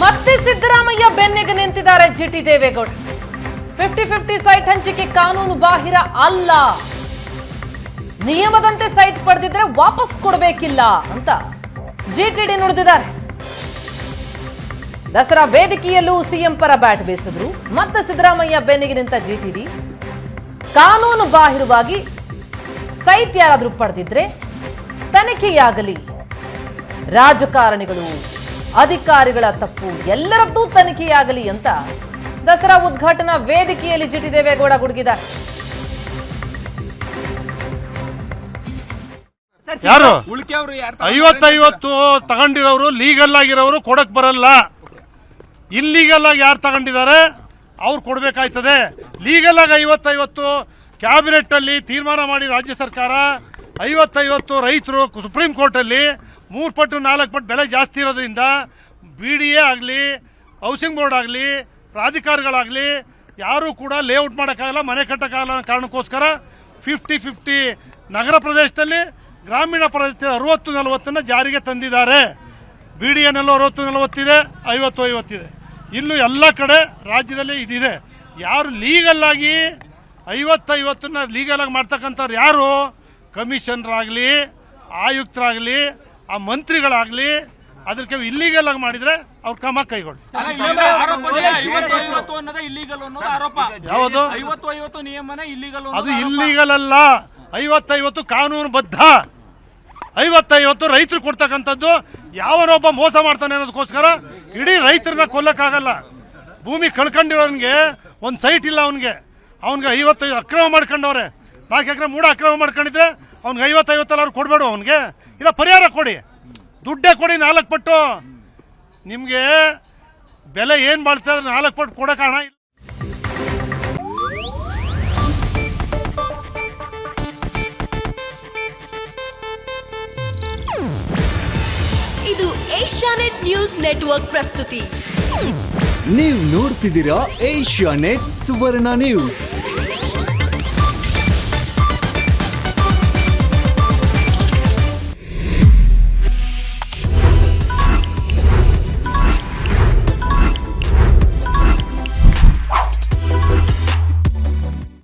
ಮತ್ತೆ ಸಿದ್ದರಾಮಯ್ಯ ಬೆನ್ನಿಗೆ ನಿಂತಿದ್ದಾರೆ ಜಿಟಿ ದೇವೇಗೌಡ. 50-50 ಸೈಟ್ ಹಂಚಿಕೆ ಕಾನೂನು ಬಾಹಿರ ಅಲ್ಲ, ನಿಯಮದಂತೆ ಸೈಟ್ ಪಡೆದಿದ್ರೆ ವಾಪಸ್ ಕೊಡಬೇಕಿಲ್ಲ ಅಂತ ಜಿಟಿಡಿ ನುಡಿದಿದ್ದಾರೆ. ದಸರಾ ವೇದಿಕೆಯಲ್ಲೂ ಸಿಎಂ ಪರ ಬ್ಯಾಟ್ ಬೀಸಿದ್ರು. ಮತ್ತೆ ಸಿದ್ದರಾಮಯ್ಯ ಬೆನ್ನಿಗೆ ನಿಂತ ಜಿಟಿಡಿ ಕಾನೂನು ಬಾಹಿರವಾಗಿ ಸೈಟ್ ಯಾರಾದ್ರೂ ಪಡೆದಿದ್ರೆ ತನಿಖೆಯಾಗಲಿ, ರಾಜಕಾರಣಿಗಳು ಅಧಿಕಾರಿಗಳ ತಪ್ಪು ಎಲ್ಲರದ್ದೂ ತನಿಖೆಯಾಗಲಿ ಅಂತ ದಸರಾ ಉದ್ಘಾಟನಾ ವೇದಿಕೆಯಲ್ಲಿ ಜಿಟಿ ದೇವೇಗೌಡ ಗುಡುಗಿದ್ದಾರೆ. ಯಾರು 50-50 ತಗೊಂಡಿರೋರು ಲೀಗಲ್ ಆಗಿರೋರು ಕೊಡಕ್ ಬರಲ್ಲ. ಇಲ್ಲೀಗಲ್ ಆಗಿ ಯಾರು ತಗೊಂಡಿದ್ದಾರೆ ಅವ್ರು ಕೊಡ್ಬೇಕಾಯ್ತದೆ. ಲೀಗಲ್ ಆಗಿ 50-50 ಕ್ಯಾಬಿನೆಟ್ ಅಲ್ಲಿ ತೀರ್ಮಾನ ಮಾಡಿ ರಾಜ್ಯ ಸರ್ಕಾರ 50-50 ರೈತರು ಸುಪ್ರೀಂ ಕೋರ್ಟ್ ಅಲ್ಲಿ 3 ಪಟ್ಟು 4 ಪಟ್ಟು ಬೆಲೆ ಜಾಸ್ತಿ ಇರೋದ್ರಿಂದ BDA ಆಗಲಿ, ಹೌಸಿಂಗ್ ಬೋರ್ಡ್ ಆಗಲಿ, ಪ್ರಾಧಿಕಾರಗಳಾಗಲಿ ಯಾರೂ ಕೂಡ ಲೇಔಟ್ ಮಾಡೋಕ್ಕಾಗಲ್ಲ, ಮನೆ ಕಟ್ಟೋಕ್ಕಾಗಲ್ಲ ಅನ್ನೋ ಕಾರಣಕ್ಕೋಸ್ಕರ 50-50 ನಗರ ಪ್ರದೇಶದಲ್ಲಿ, ಗ್ರಾಮೀಣ ಪ್ರದೇಶದಲ್ಲಿ 60-40 ಜಾರಿಗೆ ತಂದಿದ್ದಾರೆ. BDAನಲ್ಲೂ 60-40 ಇದೆ, 50-50 ಇದೆ. ಇಲ್ಲೂ ಎಲ್ಲ ಕಡೆ ರಾಜ್ಯದಲ್ಲಿ ಇದಿದೆ. ಯಾರು ಲೀಗಲ್ಲಾಗಿ 50-50 ಲೀಗಲಾಗಿ ಮಾಡ್ತಕ್ಕಂಥವ್ರು ಯಾರು ಕಮಿಷನರಾಗಲಿ, ಆಯುಕ್ತರಾಗಲಿ, ಆ ಮಂತ್ರಿಗಳಾಗಲಿ ಅದಕ್ಕೆ ಇಲ್ಲೀಗಲ್ ಆಗಿ ಮಾಡಿದ್ರೆ ಅವ್ರ ಕ್ರಮ ಕೈಗೊಳ್ಳಿ. ಯಾವುದು ಅದು ಇಲ್ಲೀಗಲ್ ಅಲ್ಲ, 50-50 ಕಾನೂನು ಬದ್ಧ. 50-50 ರೈತರು ಕೊಡ್ತಕ್ಕಂಥದ್ದು. ಯಾವನೊಬ್ಬ ಮೋಸ ಮಾಡ್ತಾನೆ ಅನ್ನೋದಕ್ಕೋಸ್ಕರ ಇಡೀ ರೈತರನ್ನ ಕೊಲ್ಲಕ್ಕಾಗಲ್ಲ. ಭೂಮಿ ಕಳ್ಕೊಂಡಿರೋನ್ಗೆ ಒಂದು ಸೈಟ್ ಇಲ್ಲ, ಅವನಿಗೆ 50 ಅಕ್ರಮ ಮಾಡ್ಕೊಂಡವ್ರೆ. 4 ಎಕರೆ 3 ಅಕ್ರಮ ಮಾಡ್ಕೊಂಡಿದ್ರೆ ಅವ್ನಿಗೆ 50-50 ಅವ್ರು ಕೊಡಬೇಡ, ಅವನಿಗೆ ಇಲ್ಲ ಪರಿಹಾರ ಕೊಡಿ, ದುಡ್ಡೇ ಕೊಡಿ 4 ಪಟ್ಟು. ನಿಮಗೆ ಬೆಲೆ ಏನು ಬಾಳ್ತಾ ಇದ್ರೆ 4 ಪಟ್ಟು ಕೊಡೋಕೆ ಹಣ ಇಲ್ಲ. ಇದು ಏಷ್ಯಾನೆಟ್ ನ್ಯೂಸ್ ನೆಟ್ವರ್ಕ್ ಪ್ರಸ್ತುತಿ. ನೀವು ನೋಡ್ತಿದ್ದೀರಾ ಏಷ್ಯಾನೆಟ್ ಸುವರ್ಣ ನ್ಯೂಸ್.